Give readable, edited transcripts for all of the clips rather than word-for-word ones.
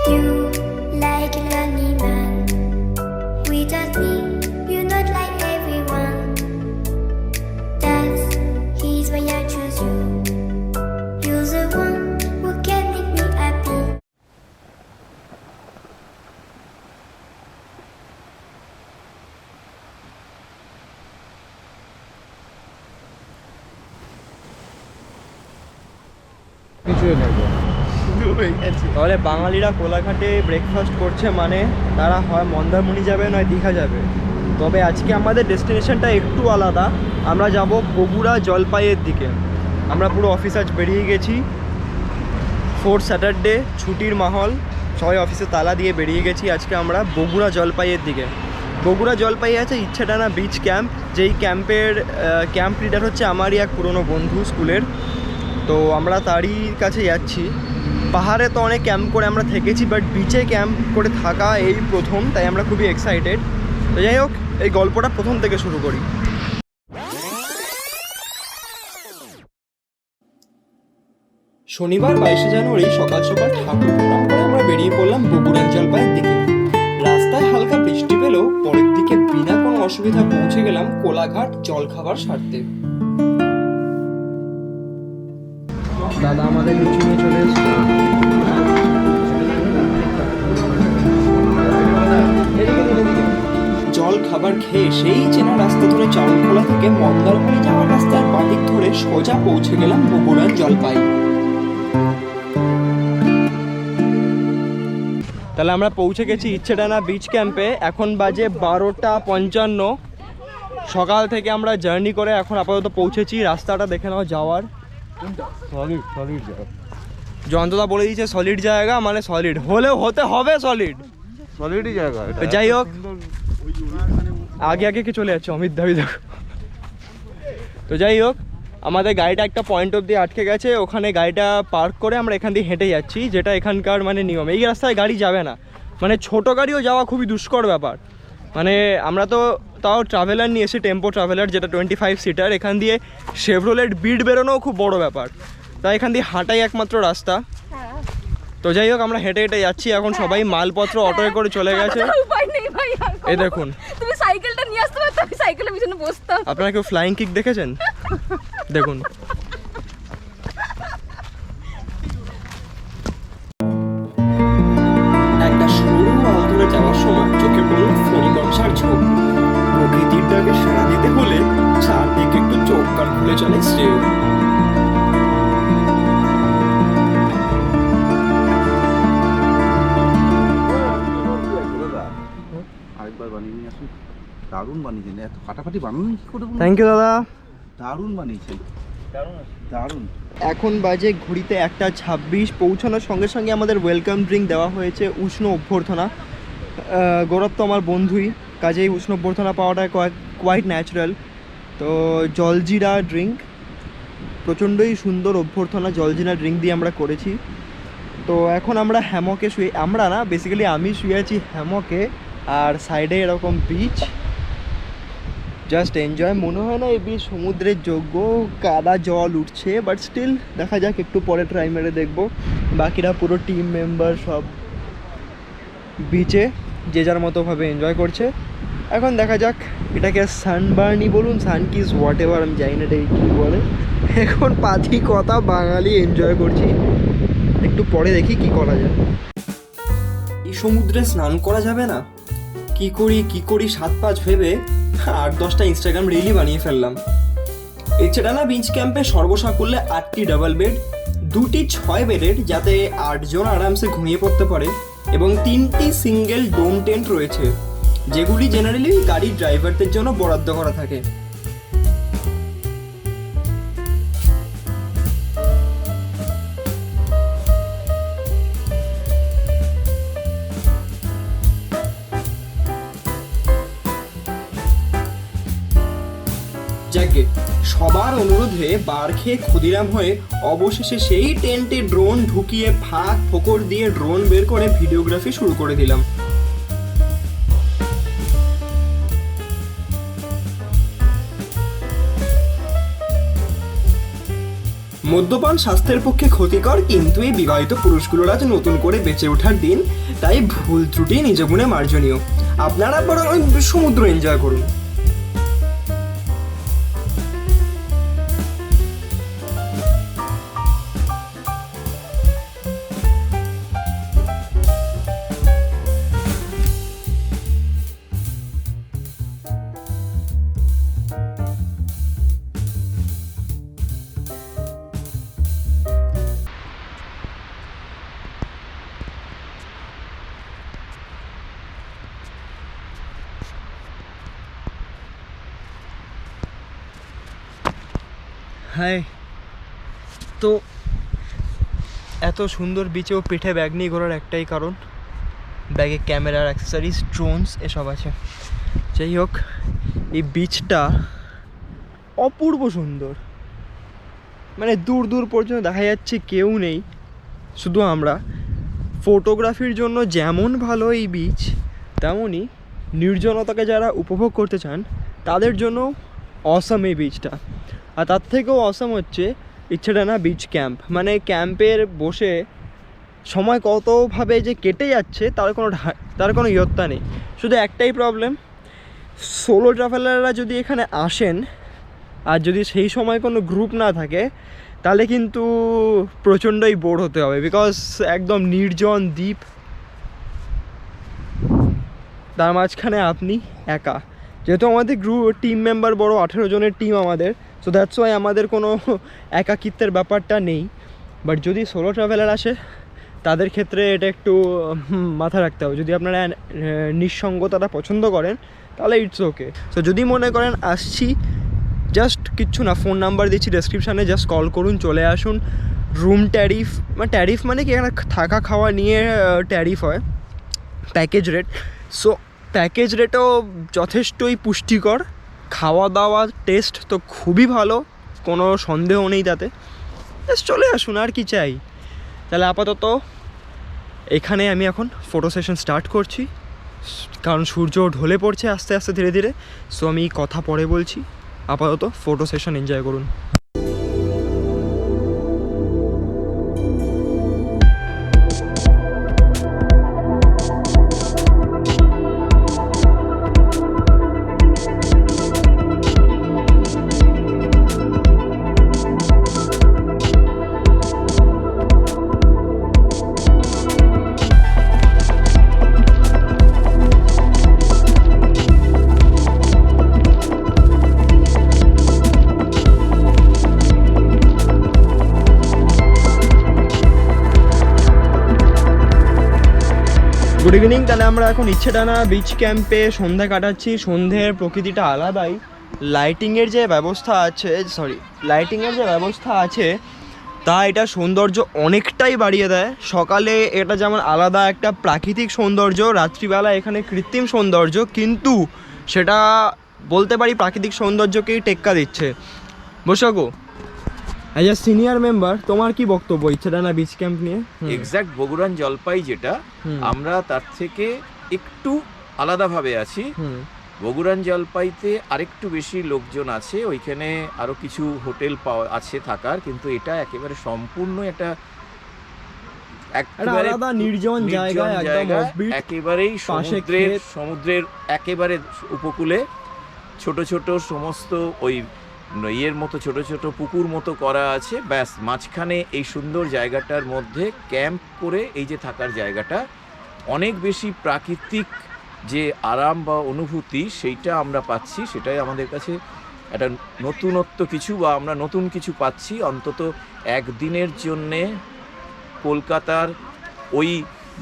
You like a lonely man. Without me, you're not like everyone. That's he's why I choose you. You're the one who can make me happy. তাহলে বাঙালিরা কোলাঘাটে breakfast করছে মানে তারা হয় মন্দারমণি যাবে নয় দীঘা যাবে। তবে আজকে আমাদের ডেস্টিনেশনটা একটু আলাদা। আমরা যাব বগুড়া জলপাইয়ের দিকে। আমরা পুরো অফিস আজ বেরিয়ে গেছি, 4th স্যাটারডে ছুটির মাহল, সবাই অফিসে তালা দিয়ে বেরিয়ে গেছি। আজকে আমরা বগুড়া জলপাইয়ের দিকে। বগুড়া জলপাই আছে ইচ্ছেডানা বিচ ক্যাম্প, যেই ক্যাম্পের ক্যাম্প লিডার হচ্ছে আমারই এক পুরনো বন্ধু স্কুলের। তো আমরা তারই কাছে যাচ্ছি। পাহাড়ে তো অনেক ক্যাম্প করে আমরা থেকেছি, বাট বিচে ক্যাম্প করে থাকা এই প্রথম, তাই আমরা খুবই এক্সাইটেড। তো যাই হোক, এই গল্পটা প্রথম থেকে শুরু করি। শনিবার 22শে জানুয়ারি সকাল সকাল ঠাকুর প্রণাম করে আমরা বেরিয়ে পড়লাম বগুড়ান জলপাইয়ের দিকে। রাস্তায় হালকা বৃষ্টি পেলেও পরের দিকে বিনা কোনো অসুবিধা পৌঁছে গেলাম কোলাঘাট জলখাবার সারতে। দাদা আমাদের লুচি নিয়ে চলে এসেছে। জল খাবার খেয়ে সেই চেনা রাস্তা ধরে চাউলখোলা থেকে মন্দারমণি যাওয়ার রাস্তার বাঁদিক ধরে সোজা পৌঁছে গেলাম বগুড়ার জলপাই। তাহলে আমরা পৌঁছে গেছি ইচ্ছেডানা বিচ ক্যাম্পে। এখন বাজে 12:55। সকাল থেকে আমরা জার্নি করে এখন আপাতত পৌঁছেছি। রাস্তাটা দেখে নাও যাওয়ার, সলিড জায়গা। জয়ন্তদা বলে দিয়েছে সলিড জায়গা মানে সলিড হলেও হতে হবে, সলিডই জায়গা। যাই হোক, আগে আগে কি চলে যাচ্ছে অমিত দাবি দেখো। তো যাই হোক, আমাদের গাড়িটা একটা পয়েন্ট অবধি আটকে গেছে, ওখানে গাড়িটা পার্ক করে আমরা এখান দিয়ে হেঁটে যাচ্ছি, যেটা এখানকার মানে নিয়ম। এই রাস্তায় গাড়ি যাবে না, মানে ছোট গাড়িও যাওয়া খুবই দুষ্কর ব্যাপার। মানে আমরা তো তাও ট্রাভেলার নিয়ে এসে, টেম্পো ট্রাভেলার যেটা 25 সিটার, এখান দিয়ে শেভরোলেট বিট বেরোনোও খুব বড় ব্যাপার। তাই এখান দিয়ে হাঁটাই একমাত্র রাস্তা। তো যাই হোক, আমরা হেঁটে হেঁটে যাচ্ছি। এখন সবাই মালপত্র অটোয় করে চলে গেছে। এই দেখুন, তুমি সাইকেলটা নিয়ে আসতে পারতে, আমি সাইকেলের পিছনে বসতাম। আপনারা কেউ ফ্লাইং কিক দেখেছেন? দেখুন, একটা সরু আল ধরে যাওয়ার সময় চোখে পড়ল ফণিকংসার ঝোপ। প্রকৃতির ডাকে সাড়া দিতে হলে চারদিকে একটু চোখ কান খুলে চলে শ্রেয়। দারুণ বানিয়েছেন, এত ফাটাফাটি বানানো কি করে? থ্যাংক ইউ দাদা, দারুণ বানিয়েছেন, দারুণ। এখন বাজে ঘড়িতে 1:26। পৌঁছানোর সঙ্গে সঙ্গে আমাদের ওয়েলকাম ড্রিঙ্ক দেওয়া হয়েছে উষ্ণ অভ্যর্থনা। গৌরব তো আমার বন্ধুই, কাজেই উষ্ণ অভ্যর্থনা পাওয়াটা কোয়াইট ন্যাচারাল। তো জলজিরা ড্রিঙ্ক, প্রচণ্ডই সুন্দর অভ্যর্থনা জলজিরা ড্রিঙ্ক দিয়ে আমরা করেছি। তো এখন আমরা হ্যামকে শুয়ে, আমরা না বেসিক্যালি আমি শুয়ে আছি হ্যামকে, আর সাইডে এরকম বিচ, জাস্ট এনজয়। মনে হয় না এই বিচ সমুদ্রের যোগ্য, কাদা জল উঠছে, বাট স্টিল দেখা যাক, একটু পরে ট্রাই মেরে দেখবো। বাকিরা পুরো টিম মেম্বার সব বিচে যে যার মতোভাবে এনজয় করছে। এখন দেখা যাক, এটাকে সানবার্নই বলুন, সানকিস হোয়াট এভার, আমি জানি না এটাকে কী বলে। এখন পাতি কথা বাঙালি এনজয় করছি, একটু পরে দেখি কি করা যায়। এই সমুদ্রে স্নান করা যাবে না, কি করি 7-5 ভেবে 8-10টা ইনস্টাগ্রাম রিলই বানিয়ে ফেললাম। ইচ্ছেডানা বিচ ক্যাম্পে সর্বসাকুল্যে 8টি ডাবল বেড, 2টি 6 বেডের যাতে 8 জন আরামসে ঘুমিয়ে পড়তে পারে, এবং 3টি সিঙ্গেল ডোম টেন্ট রয়েছে, যেগুলি জেনারেলি গাড়ির ড্রাইভারদের জন্য বরাদ্দ করা থাকে। যাকে সবার অনুরোধে বার খেয়ে ক্ষুদিরাম হয়ে অবশেষে সেই টেন্টে ড্রোন ঢুকিয়ে ফাঁক ফোকর দিয়ে ড্রোন বের করে ভিডিওগ্রাফি শুরু করে দিলাম। মদ্যপান স্বাস্থ্যের পক্ষে ক্ষতিকর, কিন্তু এই বিবাহিত পুরুষগুলোর আজ নতুন করে বেঁচে ওঠার দিন, তাই ভুল ত্রুটি নিজ গুণে মার্জনীয়। আপনারা বরং সমুদ্র এনজয় করুন। হাই, তো এত সুন্দর বিচেও পিঠে ব্যাগ নিয়ে ঘোরার একটাই কারণ, ব্যাগে ক্যামেরার অ্যাক্সেসরিজ, ড্রোনস এসব আছে। যাই হোক, এই বিচটা অপূর্ব সুন্দর, মানে দূর দূর পর্যন্ত দেখা যাচ্ছে কেউ নেই, শুধু আমরা। ফটোগ্রাফির জন্য যেমন ভালো এই বিচ, তেমনই নির্জনতাকে যারা উপভোগ করতে চান তাদের জন্য অসাম এই বিচটা। আর তার থেকেও অসাম হচ্ছে ইচ্ছেডানা বিচ ক্যাম্প। মানে ক্যাম্পের বসে সময় কতভাবে যে কেটে যাচ্ছে তার কোনো ইয়ত্তা নেই। শুধু একটাই প্রবলেম, সোলো ট্রাভেলাররা যদি এখানে আসেন আর যদি সেই সময় কোনো গ্রুপ না থাকে, তাহলে কিন্তু প্রচণ্ডই বোর হতে হবে, বিকজ একদম নির্জন দ্বীপ, তার মাঝখানে আপনি একা। যেহেতু আমাদের টিম মেম্বার বড়, 18 জনের টিম আমাদের, সো দ্যাটস ওয়াই আমাদের কোনো একাকিত্বের ব্যাপারটা নেই। বাট যদি সোলো ট্রাভেলার আসে তাদের ক্ষেত্রে এটা একটু মাথা রাখতে হবে। যদি আপনারা নিঃসঙ্গতাটা পছন্দ করেন তাহলে ইটস ওকে। সো যদি মনে করেন আসছি, জাস্ট কিচ্ছু না, ফোন নাম্বার দিচ্ছি ডেসক্রিপশানে, জাস্ট কল করুন, চলে আসুন। রুম ট্যারিফ, ট্যারিফ মানে কি, এখানে থাকা খাওয়া নিয়ে ট্যারিফ হয়, প্যাকেজ রেট। সো প্যাকেজ রেটও যথেষ্টই পুষ্টিকর, খাওয়া দাওয়া টেস্ট তো খুবই ভালো, কোনো সন্দেহ নেই তাতে। জাস্ট চলে আসুন, আর কি চাই। তাহলে আপাতত এখানে আমি এখন ফটো সেশন স্টার্ট করছি, কারণ সূর্য ঢলে পড়ছে আস্তে আস্তে ধীরে ধীরে। সো আমি কথা পরে বলছি, আপাতত ফটো সেশন এনজয় করুন। Good evening. তাহলে আমরা এখন ইচ্ছেডানা বিচ ক্যাম্পে সন্ধ্যা কাটাচ্ছি। সন্ধ্যের প্রকৃতিটা আলাদাই, লাইটিংয়ের যে ব্যবস্থা আছে তা এটা সৌন্দর্য অনেকটাই বাড়িয়ে দেয়। সকালে এটা যেমন আলাদা একটা প্রাকৃতিক সৌন্দর্য, রাত্রিবেলা এখানে কৃত্রিম সৌন্দর্য, কিন্তু সেটা বলতে পারি প্রাকৃতিক সৌন্দর্যকেই টেক্কা দিচ্ছে। বসো, অ্যাজ আ সিনিয়র মেম্বার তোমার কি বক্তব্য ইচ্ছেডানা বিচ ক্যাম্প নিয়ে? এক্স্যাক্ট বগুড়ান জলপাই যেটা, আমরা তার থেকে একটু আলাদাভাবে আছি। বগুড়ান জলপাইতে আরেকটু বেশি লোকজন আছে, ওইখানে আরো কিছু হোটেল আছে থাকার, কিন্তু এটা একেবারে সম্পূর্ণ একটা আলাদা নির্জন জায়গা, একেবারেই সমুদ্রের একেবারে উপকূলে ছোট ছোট সমস্ত ওই ইয়ের মতো ছোট ছোট পুকুর মতো করা আছে, ব্যাস মাঝখানে এই সুন্দর জায়গাটার মধ্যে ক্যাম্প করে এই যে থাকার জায়গাটা, অনেক বেশি প্রাকৃতিক যে আরাম বা অনুভূতি সেইটা আমরা পাচ্ছি। সেটাই আমাদের কাছে একটা নতুনত্ব কিছু, বা আমরা নতুন কিছু পাচ্ছি। অন্তত একদিনের জন্যে কলকাতার ওই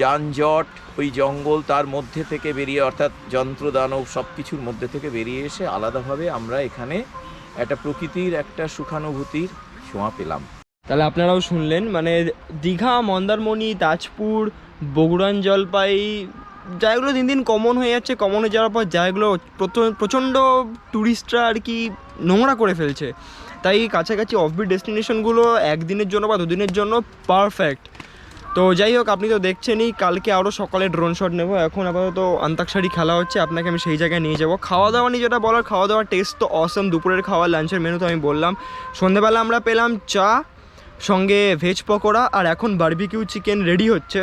যানজট, ওই জঙ্গল, তার মধ্যে থেকে বেরিয়ে, অর্থাৎ যন্ত্রদানব সব কিছুর মধ্যে থেকে বেরিয়ে এসে আলাদাভাবে আমরা এখানে একটা প্রকৃতির একটা সুখানুভূতির ছোঁয়া পেলাম। তাহলে আপনারাও শুনলেন, মানে দীঘা, মন্দারমণি, তাজপুর, বগুড়ান জলপাই জায়গাগুলো দিন দিন কমন হয়ে যাচ্ছে। কমন হয়ে যাওয়ার পর জায়গাগুলো প্রচণ্ড ট্যুরিস্টরা আর কি নোংরা করে ফেলছে। তাই কাছাকাছি অফবিট ডেস্টিনেশনগুলো একদিনের জন্য বা দুদিনের জন্য পারফেক্ট। তো যাই হোক, আপনি তো দেখছেনই, কালকে আরও সকালে ড্রোন শট নেব। এখন আপাতত অন্তাক্ষরী খেলা হচ্ছে, আপনাকে আমি সেই জায়গায় নিয়ে যাবো। খাওয়া দাওয়া নিয়ে যেটা বলার, খাওয়া দাওয়ার টেস্ট তো অসম। দুপুরের খাওয়া, লাঞ্চের মেনু তো আমি বললাম। সন্ধ্যেবেলা আমরা পেলাম চা, সঙ্গে ভেজ পকোড়া, আর এখন বারবিকিউ চিকেন রেডি হচ্ছে,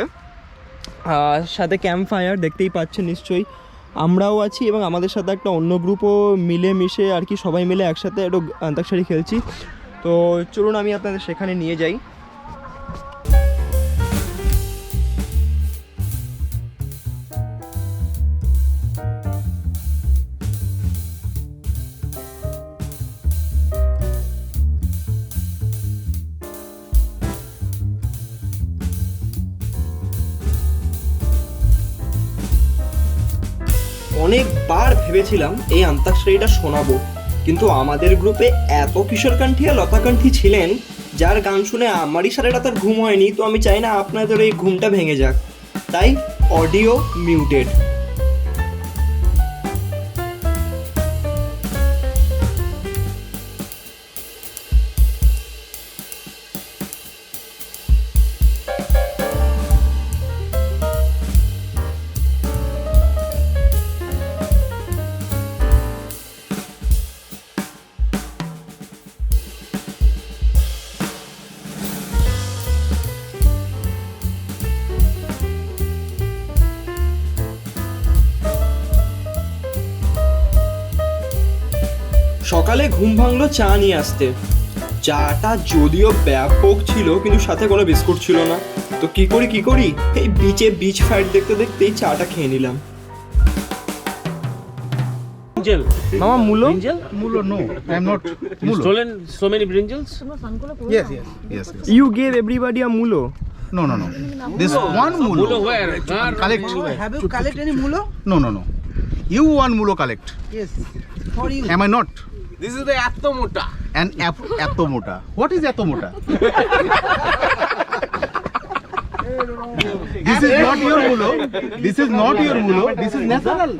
সাথে ক্যাম্প ফায়ার দেখতেই পাচ্ছেন নিশ্চয়ই। আমরাও আছি এবং আমাদের সাথে একটা অন্য গ্রুপও মিলে মিশে আর কি, সবাই মিলে একসাথে একটু অন্তাক্ষরী খেলছি। তো চলুন আমি আপনাদের সেখানে নিয়ে যাই। অনেকবার ভেবেছিলাম এই অন্তাক্ষরীটা শোনাবো, কিন্তু আমাদের গ্রুপে এত কিশোরকান্ঠী আর লতাকান্ঠী ছিলেন যার গান শুনে আমারই সারা রাত আর ঘুম হয়নি। তো আমি চাই না আপনাদের এই ঘুমটা ভেঙে যাক, তাই অডিও মিউটেড। সকালে ঘুম ভাঙলো চা নিয়ে আসতে। চাটা যদিও ব্যাপক ছিল কিন্তু সাথে কোনো বিস্কুট ছিল না। তো কি করি এই বিচে বিচ ফাইট দেখতে দেখতেই চাটা খেয়ে নিলাম। মামা মুলো? Mulo, no. I am not mulo. Stolen so many brinjals? Yes. You gave everybody a mulo. No. This one mulo. Mulo where? Collect. Have you collect any mulo? No. You one mulo collect. Yes. For you. Am I not? This is the Attomota. An atomota. What is atomota? This is not your mulo. This is not your mulo. This is national.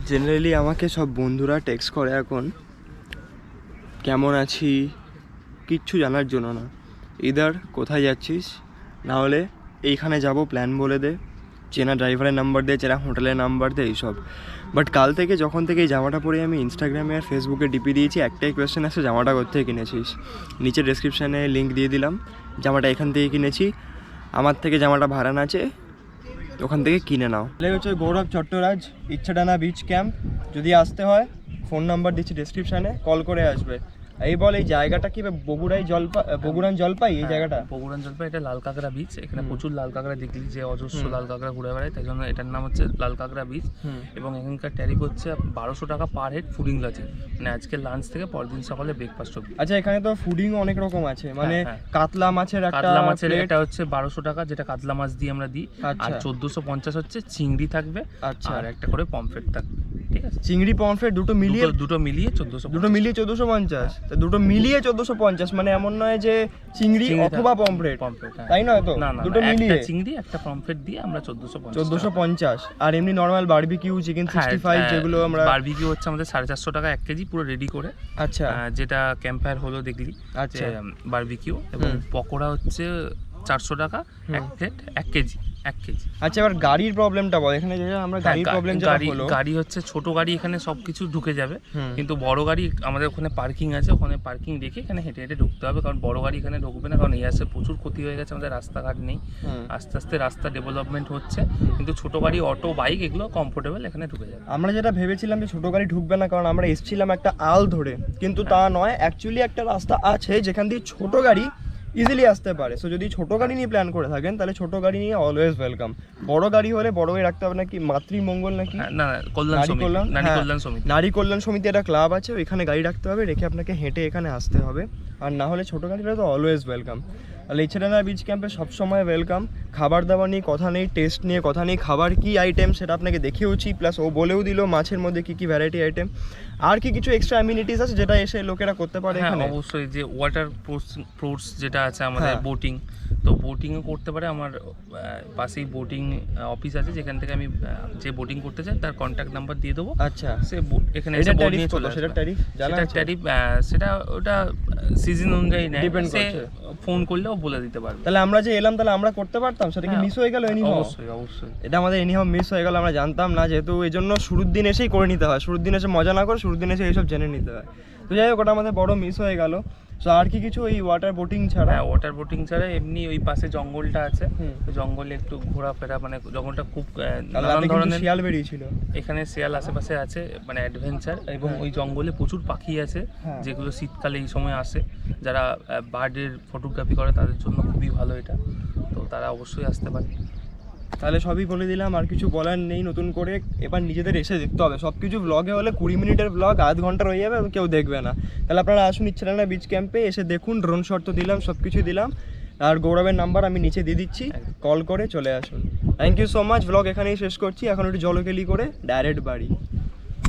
Generally আমাকে সব বন্ধুরা text করে এখন কেমন আছি কিচ্ছু জানার জন্য না, ইদার কোথায় যাচ্ছিস, না হলে এইখানে যাব প্ল্যান বলে দে, চেনা ড্রাইভারের নাম্বার দে, চেনা হোটেলের নাম্বার দে, এইসব। বাট কাল থেকে যখন থেকে এই জামাটা পরে আমি ইনস্টাগ্রামে আর ফেসবুকে ডিপি দিয়েছি, একটাই কোয়েশ্চেন আসছে জামাটা কোথায় কিনেছিস। নিচে ডেসক্রিপশানে লিঙ্ক দিয়ে দিলাম, জামাটা এখান থেকে কিনেছি, আমার থেকে জামাটা ভাড়া আছে, ওখান থেকে কিনে নাও। তাহলে হচ্ছে গৌরব চট্টরাজ ইচ্ছাডানা বিচ ক্যাম্প। যদি আসতে হয় ফোন নাম্বার দিচ্ছি ডেসক্রিপশানে, কল করে আসবে। এই বল এই জায়গাটা কি বগুড়ান জলপাই এই জায়গাটা? বগুড়ান জলপাই, এটা লাল কাঁকড়া বিচ। এখানে প্রচুর লাল কাঁকড়া দেখলি, যে অজস্র লাল কাঁকড়া ঘুরে বেড়ায়, তাই জন্য এটার নাম হচ্ছে লাল কাঁকড়া বিচ। এবং এখানকার ট্যারিফ হচ্ছে 1200 টাকা পার হেড ফুডিং লজিং, মানে আজকে লাঞ্চ থেকে পরদিন সকালে ব্রেকফাস্ট অবধি। আচ্ছা, এখানে তো ফুডিং অনেক রকম আছে, মানে কাতলা মাছের এটা হচ্ছে 1200 টাকা, যেটা কাতলা মাছ দিয়ে আমরা দিই। আর 1450 হচ্ছে চিংড়ি থাকবে, আর একটা করে পমফ্রেট থাকবে। ঠিক আছে, চিংড়ি পমফ্রেট দুটো মিলিয়ে 1450। দুটো মিলিয়ে 1450, মানে এমন নয় যে চিংড়ি অথবা পমফ্রেট, তাই নয় তো? দুটো মিলিয়ে চিংড়ি একটা পমফ্রেট দিয়ে আমরা 1450। আর এমনি নরমাল বারবিকিউ চিকেন 65 যেগুলো আমরা বারবিকিউ হচ্ছে আমাদের 450 টাকা 1 কেজি পুরো রেডি করে। আচ্ছা, যেটা ক্যাম্পায়ার হলো দেখলি। আচ্ছা, বারবিকিউ এবং পকোড়া হচ্ছে 400 টাকা 1 প্লেট 1 কেজি। আচ্ছা, এবার গাড়ির প্রবলেমটা বল। এখানে যে আমরা গাড়ির প্রবলেম যেটা হলো, গাড়ি হচ্ছে ছোট গাড়ি এখানে সবকিছু ঢুকে যাবে, কিন্তু বড় গাড়ি আমাদের ওখানে পার্কিং আছে, ওখানে পার্কিং রেখে এখানে হেঁটে হেঁটে ঢুকতে হবে, কারণ বড় গাড়ি এখানে ঢুকবে না, কারণ এসে প্রচুর ক্ষতি হয়ে গেছে, আমাদের রাস্তাঘাট নেই। আস্তে আস্তে রাস্তা ডেভেলপমেন্ট হচ্ছে, কিন্তু ছোট গাড়ি অটো বাইক এগুলো কমফোর্টেবল এখানে ঢুকে যাবে। আমরা যেটা ভেবেছিলাম যে ছোট গাড়ি ঢুকবে না, কারণ আমরা এসেছিলাম একটা আল ধরে, কিন্তু তা নয়, অ্যাকচুয়ালি একটা রাস্তা আছে যেখান দিয়ে ছোট গাড়ি ইজিলি আসতে পারে। সো যদি ছোট গাড়ি নিয়ে প্ল্যান করে থাকেন তাহলে ছোট গাড়ি নিয়ে অলওয়েজ ওয়েলকাম। বড় গাড়ি হলে বড় গাড়ি রাখতে হবে, নাকি মাতৃমঙ্গল নাকি নারী কল্যাণ সমিতি একটা ক্লাব আছে, ওইখানে গাড়ি রাখতে হবে, রেখে আপনাকে হেঁটে এখানে আসতে হবে। আর না হলে ছোট গাড়ি হলে তো অলওয়েজ ওয়েলকাম। আর ইচ্ছাডানা বিচ ক্যাম্পে সবসময় ওয়েলকাম। খাবার দাবার নিয়ে কথা নেই, টেস্ট নিয়ে কথা নেই, খাবার কি আইটেম সেটা আপনাকে দেখিয়েওছি, প্লাস ও বলেও দিল মাছের মধ্যে কি কি ভ্যারাইটি আইটেম, আর কি কিছু এক্সট্রা অ্যামিনিটিস আছে যেটা এসে লোকেরা করতে পারে এখানে। অবশ্যই, যে ওয়াটার স্পোর্টস যেটা আছে আমাদের, বোটিং, তো বোটিংও করতে পারে। আমার পাশেই বোটিং অফিস আছে, যেখান থেকে আমি যে বোটিং করতে চাই তার কন্ট্যাক্ট নাম্বার দিয়ে দেবো। আচ্ছা, সে এখানে এসে বোট নিয়ে চলে আসবে। সেটা ওটা সিজন অনুযায়ী নেয়, ফোন করলেও বলে দিতে পারবে। তাহলে আমরা যে এলাম তাহলে আমরা করতে পারতাম, সেটা কি মিস হয়ে গেল? অবশ্যই এটা আমাদের এনিহাও মিস হয়ে গেল, আমরা জানতাম না, যেহেতু এই জন্য শুরুর দিন এসেই করে নিতে হয়। শুরুর দিন এসে মজা না করে শুরুর দিন এসে এইসব জেনে নিতে হয়। তো যাই হোক, ওটা আমাদের বড় মিস হয়ে গেল। সো আর কি কিছু এই ওয়াটার বোটিং ছাড়া? হ্যাঁ, ওয়াটার বোটিং ছাড়া এমনি ওই পাশে জঙ্গলটা আছে, ওই জঙ্গলে একটু ঘোরাফেরা, মানে জঙ্গলটা খুব নানান ধরনের শিয়াল বেরিয়েছিল এখানে, শিয়াল আশেপাশে আছে, মানে অ্যাডভেঞ্চার, এবং ওই জঙ্গলে প্রচুর পাখি আছে যেগুলো শীতকালে এই সময় আসে। যারা বার্ডের ফটোগ্রাফি করে তাদের জন্য খুবই ভালো এটা, তো তারা অবশ্যই আসতে পারে। তাহলে সবই বলে দিলাম, আর কিছু বলার নেই নতুন করে। এবার নিজেদের এসে দেখতে হবে, সব কিছু ব্লগে হলে 20 মিনিটের ব্লগ আধ ঘন্টার হয়ে যাবে, কেউ দেখবে না। তাহলে আপনারা আসুন ইচ্ছাডানা বিচ ক্যাম্পে, এসে দেখুন। ড্রোন শট তো দিলাম, সব কিছু দিলাম, আর গৌরবের নাম্বার আমি নিচে দিয়ে দিচ্ছি, কল করে চলে আসুন। Thank you so much. Blog এখানেই শেষ করছি, এখন একটু জলকেলি করে ডাইরেক্ট বাড়ি।